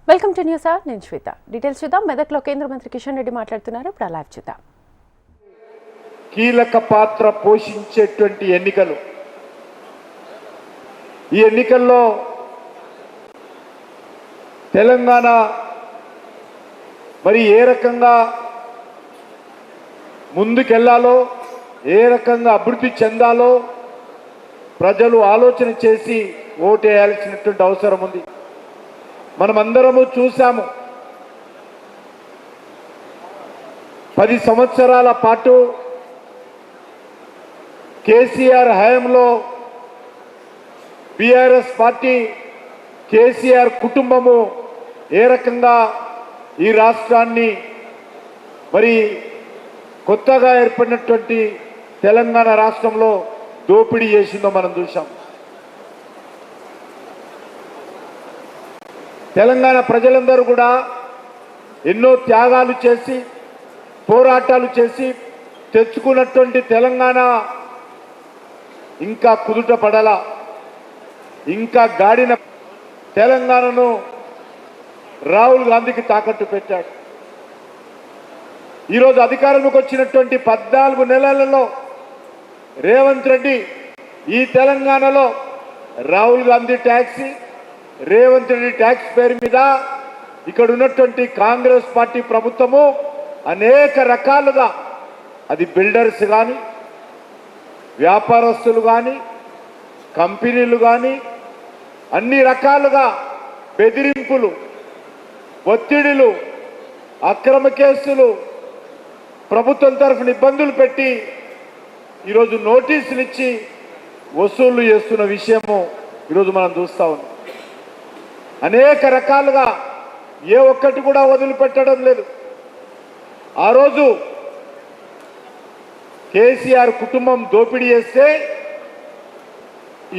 Welcome to news hour. నేను శ్వేత. Details చూద్దాం. మెదక్లో కేంద్ర మంత్రి కిషన్ రెడ్డి మాట్లాడుతున్నారు. ఇప్పుడు లైవ్ చూద్దాం. కీలక పాత్ర పోషించేటువంటి ఎన్నికలు. ఈ ఎన్నికల్లో తెలంగాణ మరి ఏ రకంగా ముందుకెళ్లాలో, ఏ రకంగా అభివృద్ధి చెందాలో ప్రజలు ఆలోచన చేసి ఓటేయాల్సినటువంటి అవసరం ఉంది. మనమందరము చూసాము. 10 సంవత్సరాల పాటు కేసీఆర్ హయాంలో బీఆర్ఎస్ పార్టీ, కేసీఆర్ కుటుంబము ఏ రకంగా ఈ రాష్ట్రాన్ని మరి కొత్తగా ఏర్పడినటువంటి తెలంగాణ రాష్ట్రంలో దోపిడీ చేసిందో మనం చూసాం. తెలంగాణ ప్రజలందరూ కూడా ఎన్నో త్యాగాలు చేసి, పోరాటాలు చేసి తెచ్చుకున్నటువంటి తెలంగాణ ఇంకా కుదుట పడలా, ఇంకా గాడిన తెలంగాణను రాహుల్ గాంధీకి తాకట్టు పెట్టాడు. ఈరోజు అధికారంలోకి వచ్చినటువంటి 14 నెలలలో రేవంత్ రెడ్డి ఈ తెలంగాణలో రాహుల్ గాంధీ ట్యాక్సీ, రేవంత్ రెడ్డి ట్యాక్స్ పేరు మీద ఇక్కడ ఉన్నటువంటి కాంగ్రెస్ పార్టీ ప్రభుత్వము అనేక రకాలుగా, అది బిల్డర్స్ కానీ, వ్యాపారస్తులు కానీ, కంపెనీలు కానీ, అన్ని రకాలుగా బెదిరింపులు, ఒత్తిడిలు, అక్రమ కేసులు, ప్రభుత్వం తరఫున ఇబ్బందులు పెట్టి ఈరోజు నోటీసులు ఇచ్చి వసూళ్లు చేస్తున్న విషయము ఈరోజు మనం చూస్తా ఉన్నాం. అనేక రకాలుగా ఏ ఒక్కటి కూడా వదిలిపెట్టడం లేదు. ఆ రోజు కేసీఆర్ కుటుంబం దోపిడీ చేస్తే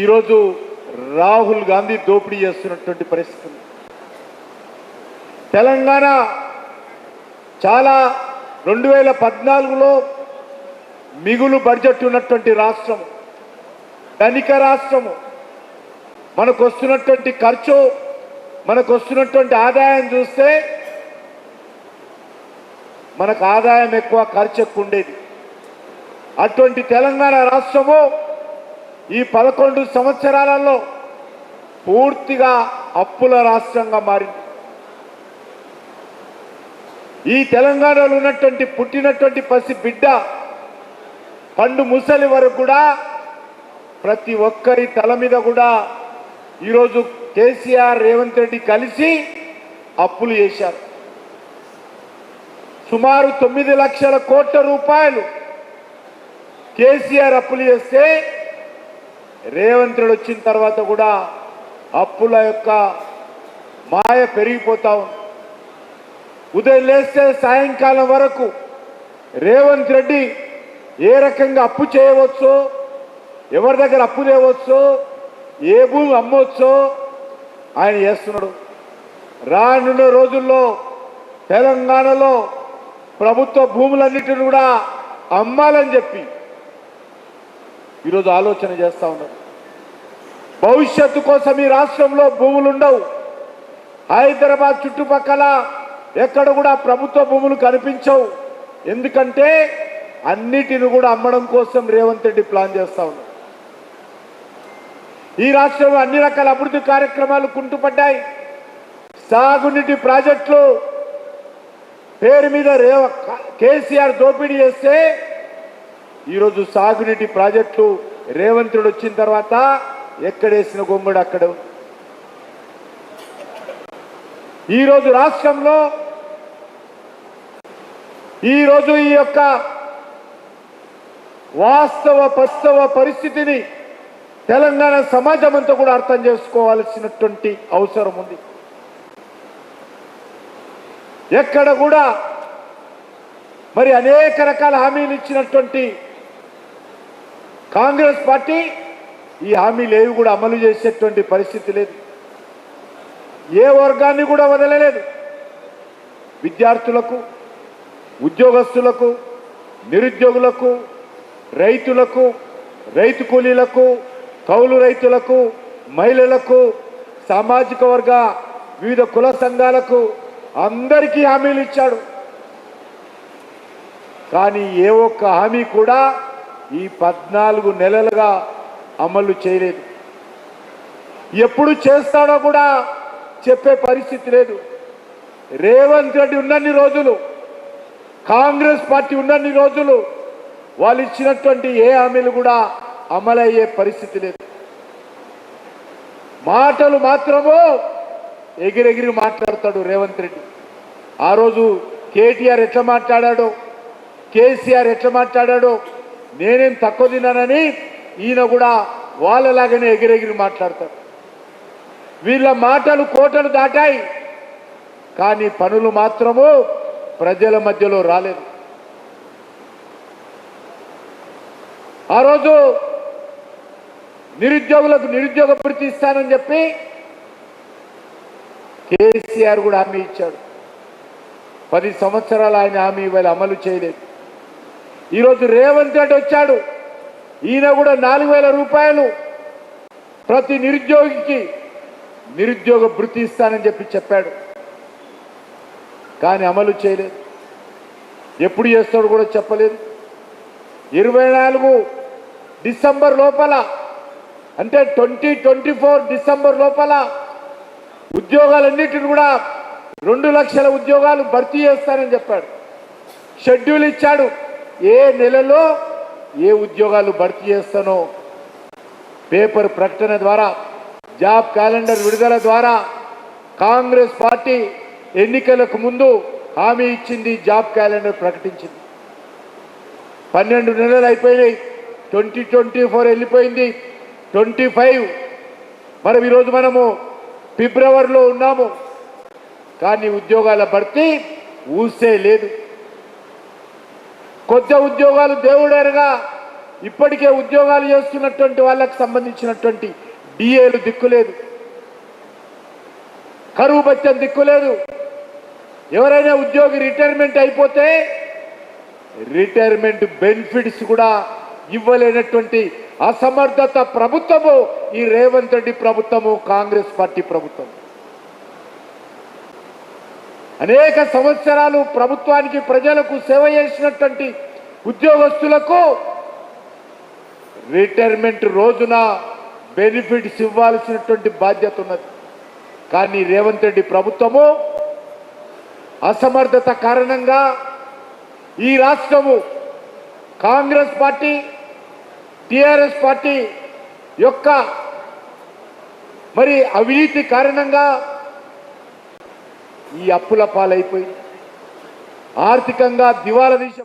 ఈరోజు రాహుల్ గాంధీ దోపిడీ చేస్తున్నటువంటి పరిస్థితి. తెలంగాణ చాలా 2014లో మిగులు బడ్జెట్ ఉన్నటువంటి రాష్ట్రం, ధనిక రాష్ట్రము. మనకు వస్తున్నటువంటి ఖర్చు, మనకు వస్తున్నటువంటి ఆదాయం చూస్తే మనకు ఆదాయం ఎక్కువ, ఖర్చు ఎక్కువ ఉండేది. అటువంటి తెలంగాణ రాష్ట్రము ఈ 11 సంవత్సరాలలో పూర్తిగా అప్పుల రాష్ట్రంగా మారింది. ఈ తెలంగాణలో ఉన్నటువంటి పుట్టినటువంటి పసి బిడ్డ పండు ముసలి వరకు కూడా ప్రతి ఒక్కరి తల మీద కూడా ఈరోజు కేసీఆర్, రేవంత్ రెడ్డి కలిసి అప్పులు చేశారు. సుమారు 9 లక్షల కోట్ల రూపాయలు కేసీఆర్ అప్పులు చేస్తే రేవంత్ రెడ్డి వచ్చిన తర్వాత కూడా అప్పుల యొక్క మాయ పెరిగిపోతా ఉంది. ఉదయం లేస్తే సాయంకాలం వరకు రేవంత్ రెడ్డి ఏ రకంగా అప్పు చేయవచ్చో, ఎవరి దగ్గర అప్పు చేయవచ్చో, ఏ భూమి అమ్మవచ్చో ఆయన చేస్తున్నాడు. రానున్న రోజుల్లో తెలంగాణలో ప్రభుత్వ భూములన్నిటిని కూడా అమ్మాలని చెప్పి ఈరోజు ఆలోచన చేస్తూ ఉన్నారు. భవిష్యత్తు కోసం ఈ రాష్ట్రంలో భూములు ఉండవు. హైదరాబాద్ చుట్టుపక్కల ఎక్కడ కూడా ప్రభుత్వ భూములు కనిపించవు. ఎందుకంటే అన్నిటిని కూడా అమ్మడం కోసం రేవంత్ రెడ్డి ప్లాన్ చేస్తూ ఉన్నారు. ఈ రాష్ట్రంలో అన్ని రకాల అభివృద్ధి కార్యక్రమాలు కుంటుపడ్డాయి. సాగునీటి ప్రాజెక్టులు పేరు మీద కేసీఆర్ దోపిడీ చేస్తే ఈరోజు సాగునీటి ప్రాజెక్టులు రేవంత్ రెడ్డి వచ్చిన తర్వాత ఎక్కడేసిన గొంగుడు అక్కడ ఉంది. ఈరోజు రాష్ట్రంలో ఈరోజు ఈ యొక్క వాస్తవ పరిస్థితిని తెలంగాణ సమాజం అంతా కూడా అర్థం చేసుకోవాల్సినటువంటి అవసరం ఉంది. ఎక్కడ కూడా మరి అనేక రకాల హామీలు ఇచ్చినటువంటి కాంగ్రెస్ పార్టీ ఈ హామీలు ఏవి కూడా అమలు చేసేటువంటి పరిస్థితి లేదు. ఏ వర్గాన్ని కూడా వదలలేదు. విద్యార్థులకు, ఉద్యోగస్తులకు, నిరుద్యోగులకు, రైతులకు, రైతు కూలీలకు, కౌలు రైతులకు, మహిళలకు, సామాజిక వర్గ వివిధ కుల సంఘాలకు అందరికీ హామీలు ఇచ్చాడు. కానీ ఏ ఒక్క హామీ కూడా ఈ 14 నెలలుగా అమలు చేయలేదు. ఎప్పుడు చేస్తాడో కూడా చెప్పే పరిస్థితి లేదు. రేవంత్ రెడ్డి ఉన్నన్ని రోజులు, కాంగ్రెస్ పార్టీ ఉన్నన్ని రోజులు వాళ్ళు ఇచ్చినటువంటి ఏ హామీలు కూడా అమలయ్యే పరిస్థితి లేదు. మాటలు మాత్రము ఎగిరెగిరి మాట్లాడతాడు రేవంత్ రెడ్డి. ఆ రోజు కేటీఆర్ ఎట్లా మాట్లాడాడో, కేసీఆర్ ఎట్లా మాట్లాడాడో, నేనేం తక్కువ తిన్నానని ఈయన కూడా వాళ్ళలాగానే ఎగిరెగిరి మాట్లాడతారు. వీళ్ళ మాటలు కోటలు దాటాయి, కానీ పనులు మాత్రము ప్రజల మధ్యలో రాలేదు. ఆ రోజు నిరుద్యోగులకు నిరుద్యోగ భృతి ఇస్తానని చెప్పి కేసీఆర్ కూడా హామీ ఇచ్చాడు. 10 సంవత్సరాలు ఆయన హామీ ఇవాళ అమలు చేయలేదు. ఈరోజు రేవంత్ రెడ్డి వచ్చాడు, ఈయన కూడా 4,000 రూపాయలు ప్రతి నిరుద్యోగికి నిరుద్యోగ భృతి ఇస్తానని చెప్పాడు. కానీ అమలు చేయలేదు. ఎప్పుడు చేస్తాడు కూడా చెప్పలేదు. 24 డిసెంబర్ లోపల, అంటే 2024 డిసెంబర్ లోపల ఉద్యోగాలన్నిటిని కూడా 2 లక్షల ఉద్యోగాలు భర్తీ చేస్తానని చెప్పాడు. షెడ్యూల్ ఇచ్చాడు. ఏ నెలలో ఏ ఉద్యోగాలు భర్తీ చేస్తానో పేపర్ ప్రకటన ద్వారా, జాబ్ క్యాలెండర్ విడుదల ద్వారా కాంగ్రెస్ పార్టీ ఎన్నికలకు ముందు హామీ ఇచ్చింది, జాబ్ క్యాలెండర్ ప్రకటించింది. 12 నెలలు అయిపోయినాయి. 2024 వెళ్ళిపోయింది, 25. మరి ఈరోజు మనము ఫిబ్రవరిలో ఉన్నాము, కానీ ఉద్యోగాల భర్తీ ఊసే లేదు. కొత్త ఉద్యోగాలు దేవుడేరుగా ఇప్పటికే ఉద్యోగాలు చేస్తున్నటువంటి వాళ్ళకు సంబంధించినటువంటి డిఏలు దిక్కులేదు, కరువు బత్యం దిక్కులేదు. ఎవరైనా ఉద్యోగి రిటైర్మెంట్ అయిపోతే రిటైర్మెంట్ బెనిఫిట్స్ కూడా ఇవ్వలేనటువంటి అసమర్థత ప్రభుత్వము ఈ రేవంత్ రెడ్డి ప్రభుత్వము, కాంగ్రెస్ పార్టీ ప్రభుత్వం. అనేక సంవత్సరాలు ప్రభుత్వానికి ప్రజలకు సేవ చేసినటువంటి ఉద్యోగస్తులకు రిటైర్మెంట్ రోజున బెనిఫిట్స్ ఇవ్వాల్సినటువంటి బాధ్యత ఉన్నది. కానీ రేవంత్ రెడ్డి ప్రభుత్వము అసమర్థత కారణంగా ఈ రాష్ట్రము కాంగ్రెస్ పార్టీ, టిఆర్ఎస్ పార్టీ యొక్క మరి అవినీతి కారణంగా ఈ అప్పుల పాలైపోయి ఆర్థికంగా దివాలా తీసే